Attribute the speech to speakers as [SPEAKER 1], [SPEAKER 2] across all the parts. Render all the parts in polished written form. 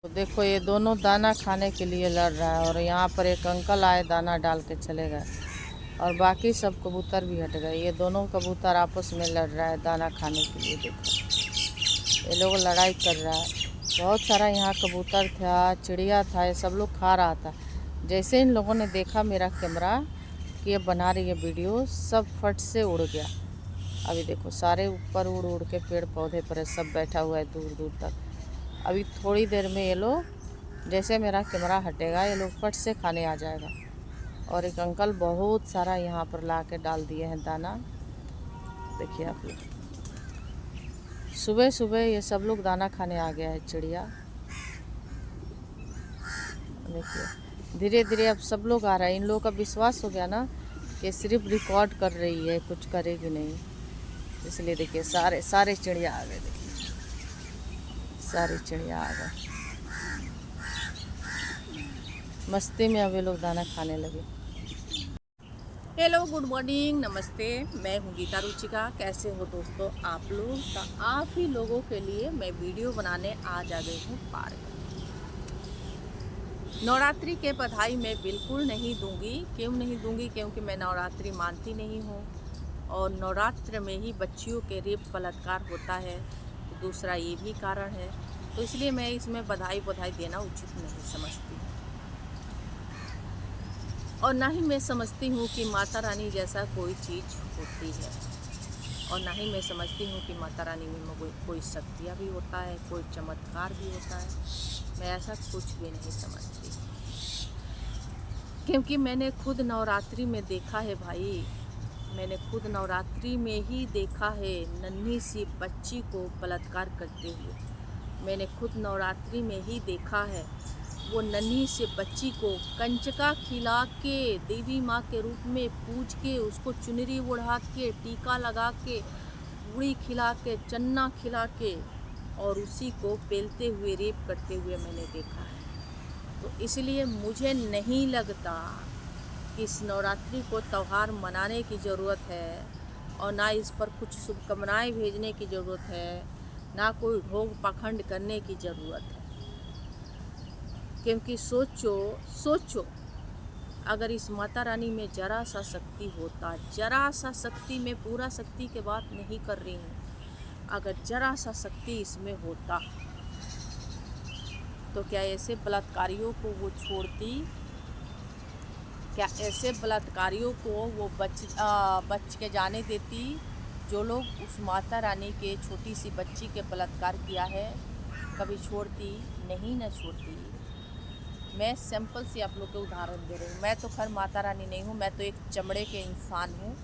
[SPEAKER 1] तो देखो ये दोनों दाना खाने के लिए लड़ रहा है और यहाँ पर एक अंकल आए दाना डाल के चले गए और बाकी सब कबूतर भी हट गए। ये दोनों कबूतर आपस में लड़ रहा है दाना खाने के लिए। देखो ये लोग लड़ाई कर रहा है। बहुत सारा यहाँ कबूतर था, चिड़िया था, ये सब लोग खा रहा था। जैसे इन लोगों ने देखा मेरा कैमरा कि ये बना रही है वीडियो, सब फट से उड़ गया। अभी देखो सारे ऊपर उड़ उड़ के पेड़ पौधे पर सब बैठा हुआ है दूर दूर तक। अभी थोड़ी देर में ये लोग, जैसे मेरा कैमरा हटेगा, ये लोग फट से खाने आ जाएगा। और एक अंकल बहुत सारा यहाँ पर ला के डाल दिए हैं दाना। देखिए आप लोग, सुबह सुबह ये सब लोग दाना खाने आ गया है चिड़िया। देखिए धीरे धीरे अब सब लोग आ रहा है। इन लोगों का विश्वास हो गया ना कि सिर्फ रिकॉर्ड कर रही है, कुछ करेगी नहीं, इसलिए देखिए सारे सारे चिड़िया आ गए। देखिए सारी चिड़िया आ गए, मस्ती में अब ये लोग दाना खाने लगे। हेलो, गुड मॉर्निंग, नमस्ते। मैं हूँ गीता रुचिका। कैसे हो दोस्तों आप लोग? तो आप ही लोगों के लिए मैं वीडियो बनाने आज आ गई हूँ पार्क। नवरात्रि के बधाई मैं बिल्कुल नहीं दूंगी। क्यों नहीं दूंगी? क्योंकि मैं नवरात्रि मानती नहीं हूँ और नवरात्र में ही बच्चियों के रेप बलात्कार होता है। दूसरा ये भी कारण है, तो इसलिए मैं इसमें बधाई देना उचित नहीं समझती। और ना ही मैं समझती हूँ कि माता रानी जैसा कोई चीज़ होती है, और ना ही मैं समझती हूँ कि माता रानी में कोई शक्तियाँ भी होता है, कोई चमत्कार भी होता है। मैं ऐसा कुछ भी नहीं समझती, क्योंकि मैंने खुद नवरात्रि में देखा है भाई। मैंने खुद नवरात्रि में ही देखा है नन्ही सी बच्ची को बलात्कार करते हुए। मैंने खुद नवरात्रि में ही देखा है वो नन्ही से बच्ची को कंचका खिला के, देवी माँ के रूप में पूज के, उसको चुनरी ओढ़ा के, टीका लगा के, पूड़ी खिला के, चन्ना खिला के, और उसी को पेलते हुए रेप करते हुए मैंने देखा है। तो इसलिए मुझे नहीं लगता कि इस नवरात्रि को त्यौहार मनाने की ज़रूरत है, और ना इस पर कुछ शुभकामनाएँ भेजने की ज़रूरत है, ना कोई ढोंग पाखंड करने की ज़रूरत है। क्योंकि सोचो अगर इस माता रानी में जरा सा शक्ति होता, जरा सा शक्ति, में पूरा शक्ति की बात नहीं कर रही हूँ, अगर जरा सा शक्ति इसमें होता तो क्या ऐसे बलात्कारियों को वो छोड़ती? क्या ऐसे बलात्कारियों को वो बच के जाने देती? जो लोग उस माता रानी के छोटी सी बच्ची के बलात्कार किया है, कभी छोड़ती? नहीं न छोड़ती। मैं सिंपल से आप लोग को उदाहरण दे रही हूँ। मैं तो खैर माता रानी नहीं हूँ, मैं तो एक चमड़े के इंसान हूँ।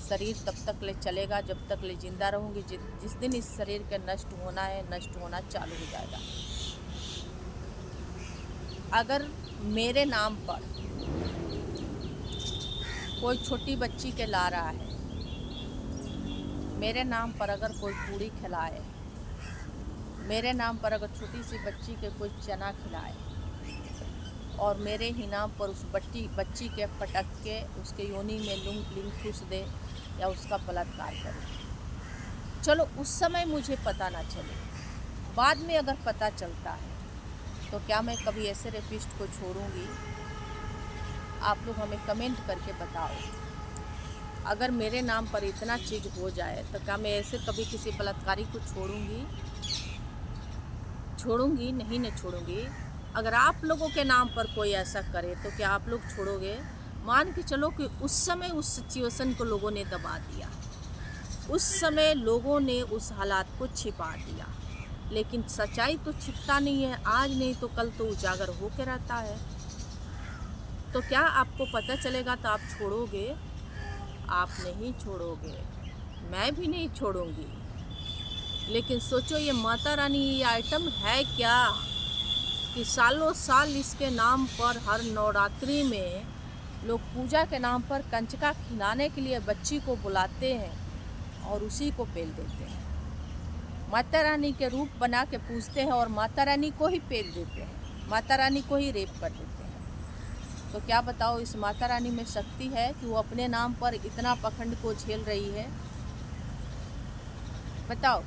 [SPEAKER 1] शरीर तब तक ले चलेगा जब तक ले जिंदा रहूँगी। जिस दिन इस शरीर के नष्ट होना है, नष्ट होना चालू हो जाएगा। अगर मेरे नाम पर कोई छोटी बच्ची के ला रहा है, मेरे नाम पर अगर कोई पूड़ी खिलाए, मेरे नाम पर अगर छोटी सी बच्ची के कोई चना खिलाए, और मेरे ही नाम पर उस बच्ची के पटक के उसके योनि में लिंग ठूस दे या उसका बलात्कार करे, चलो उस समय मुझे पता ना चले, बाद में अगर पता चलता है, तो क्या मैं कभी ऐसे रेपिस्ट को छोड़ूंगी? आप लोग हमें कमेंट करके बताओ। अगर मेरे नाम पर इतना चीज़ हो जाए तो क्या मैं ऐसे कभी किसी बलात्कारी को छोड़ूंगी? छोड़ूंगी नहीं, न छोड़ूंगी। अगर आप लोगों के नाम पर कोई ऐसा करे तो क्या आप लोग छोड़ोगे? मान के चलो कि उस समय उस सिचुएशन को लोगों ने दबा दिया, उस समय लोगों ने उस हालात को छिपा दिया, लेकिन सच्चाई तो छिपता नहीं है। आज नहीं तो कल तो उजागर होकर रहता है। तो क्या आपको पता चलेगा तो आप छोड़ोगे? आप नहीं छोड़ोगे, मैं भी नहीं छोड़ूंगी। लेकिन सोचो ये माता रानी ये आइटम है क्या कि सालों साल इसके नाम पर हर नवरात्रि में लोग पूजा के नाम पर कंचका खिलाने के लिए बच्ची को बुलाते हैं और उसी को पेल देते हैं। माता रानी के रूप बना के पूजते हैं और माता रानी को ही पेल देते हैं, माता रानी को ही रेप कर देते हैं। तो क्या बताओ, इस माता रानी में शक्ति है कि वो अपने नाम पर इतना पखंड को झेल रही है? बताओ।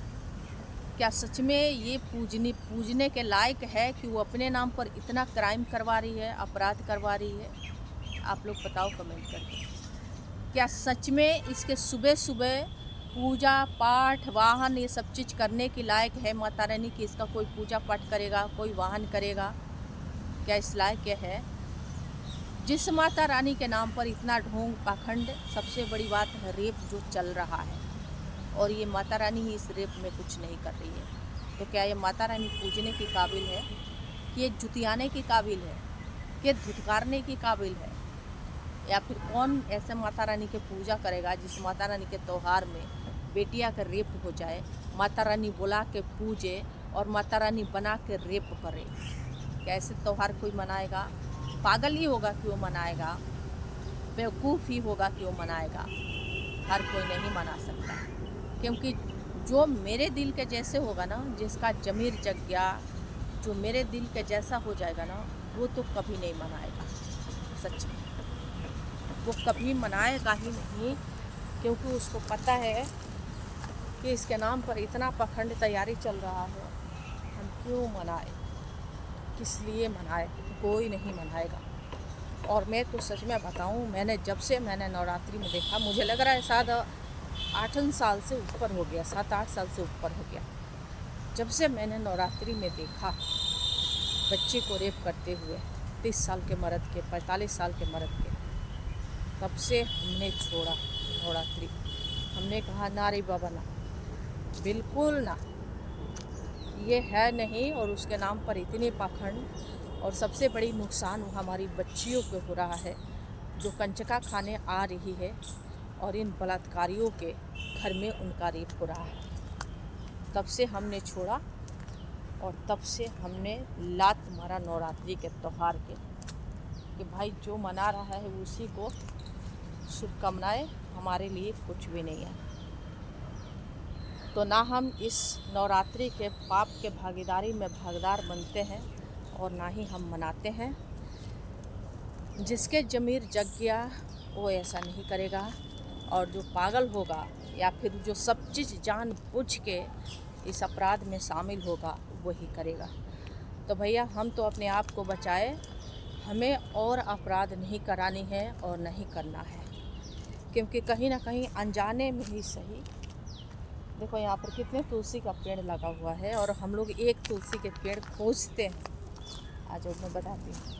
[SPEAKER 1] क्या सच में ये पूजने के लायक है कि वो अपने नाम पर इतना क्राइम करवा रही है, अपराध करवा रही है? आप लोग बताओ कमेंट करके। क्या सच में इसके सुबह सुबह पूजा पाठ वाहन ये सब चीज़ करने की लायक है माता रानी की? इसका कोई पूजा पाठ करेगा, कोई वाहन करेगा? क्या इस लायक है? जिस माता रानी के नाम पर इतना ढोंग पाखंड, सबसे बड़ी बात है रेप जो चल रहा है, और ये माता रानी ही इस रेप में कुछ नहीं कर रही है, तो क्या ये माता रानी पूजने की काबिल है? कि ये जुतियाने की काबिल है? कि धुतकारने की काबिल है? या फिर कौन ऐसे माता रानी की पूजा करेगा जिस माता रानी के त्यौहार में बेटिया का रेप हो जाए, माता रानी बुला के पूजे और माता रानी बना के रेप करे? क्या ऐसे त्यौहार कोई मनाएगा? पागल ही होगा कि वो मनाएगा, बेवकूफ़ ही होगा कि वो मनाएगा। हर कोई नहीं मना सकता, क्योंकि जो मेरे दिल के जैसे होगा ना, जिसका ज़मीर जग गया, जो मेरे दिल के जैसा हो जाएगा ना, वो तो कभी नहीं मनाएगा। सच में वो कभी मनाएगा ही नहीं, क्योंकि उसको पता है कि इसके नाम पर इतना पाखंड तैयारी चल रहा है। हम क्यों मनाए, किस लिए मनाए? कोई नहीं मनाएगा। और मैं तो सच में बताऊं, जब से मैंने नवरात्रि में देखा, मुझे लग रहा है शायद 8 साल से ऊपर हो गया, 7-8 साल से ऊपर हो गया, जब से मैंने नवरात्रि में देखा बच्चे को रेप करते हुए, 30 साल के मर्द के, 45 साल के मर्द के, तब से हमने छोड़ा नवरात्रि। हमने कहा ना रे बाबा ना, बिल्कुल ना, ये है नहीं। और उसके नाम पर इतने पाखंड, और सबसे बड़ी नुकसान हमारी बच्चियों को हो रहा है, जो कंचका खाने आ रही है और इन बलात्कारियों के घर में उनका रेप हो रहा है। तब से हमने छोड़ा, और तब से हमने लात मारा नवरात्रि के त्यौहार के, कि भाई जो मना रहा है उसी को शुभकामनाएं, हमारे लिए कुछ भी नहीं है। तो ना हम इस नवरात्रि के पाप के भागीदारी में भागीदार बनते हैं, और ना ही हम मनाते हैं। जिसके ज़मीर जग गया वो ऐसा नहीं करेगा, और जो पागल होगा या फिर जो सब चीज़ जानबूझ के इस अपराध में शामिल होगा वही करेगा। तो भैया हम तो अपने आप को बचाए, हमें और अपराध नहीं करानी है और नहीं करना है, क्योंकि कहीं ना कहीं अनजाने में ही सही। देखो यहाँ पर कितने तुलसी का पेड़ लगा हुआ है, और हम लोग एक तुलसी के पेड़ खोजते हैं। आज मैं बताती हूँ,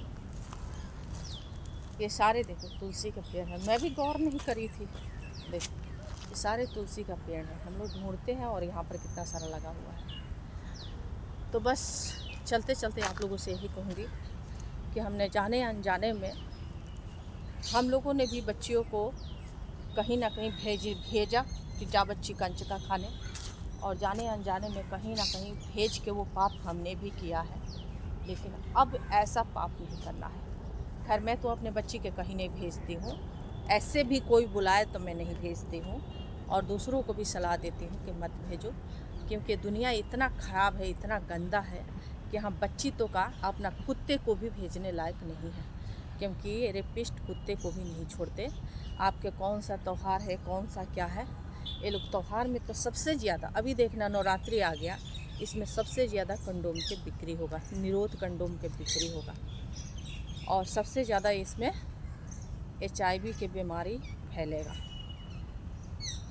[SPEAKER 1] ये सारे देखो तुलसी के पेड़ हैं। मैं भी गौर नहीं करी थी, देखो ये सारे तुलसी का पेड़ है, हम लोग ढूंढते हैं, और यहाँ पर कितना सारा लगा हुआ है। तो बस चलते चलते आप लोगों से यही कहूँगी कि हमने जाने अनजाने में, हम लोगों ने भी बच्चियों को कहीं ना कहीं भेजा कि जा बच्ची कंचका खाने, और जाने अनजाने में कहीं ना कहीं भेज के वो पाप हमने भी किया है। लेकिन अब ऐसा पाप नहीं करना है। खैर मैं तो अपने बच्ची के कहीं नहीं भेजती हूँ, ऐसे भी कोई बुलाए तो मैं नहीं भेजती हूँ, और दूसरों को भी सलाह देती हूँ कि मत भेजो, क्योंकि दुनिया इतना ख़राब है, इतना गंदा है कि हम बच्ची तो का अपना कुत्ते को भी भेजने लायक नहीं है, क्योंकि ये रेपिस्ट कुत्ते को भी नहीं छोड़ते। आपके कौन सा त्यौहार है, कौन सा क्या है, ये लोग त्यौहार में तो सबसे ज़्यादा, अभी देखना नवरात्रि आ गया, इसमें सबसे ज़्यादा कंडोम के बिक्री होगा, निरोध कंडोम के बिक्री होगा, और सबसे ज़्यादा इसमें HIV की बीमारी फैलेगा।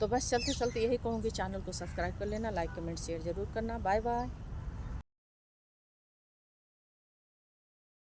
[SPEAKER 1] तो बस चलते चलते यही कहूँगी, चैनल को सब्सक्राइब कर लेना, लाइक कमेंट शेयर ज़रूर करना। Bye bye.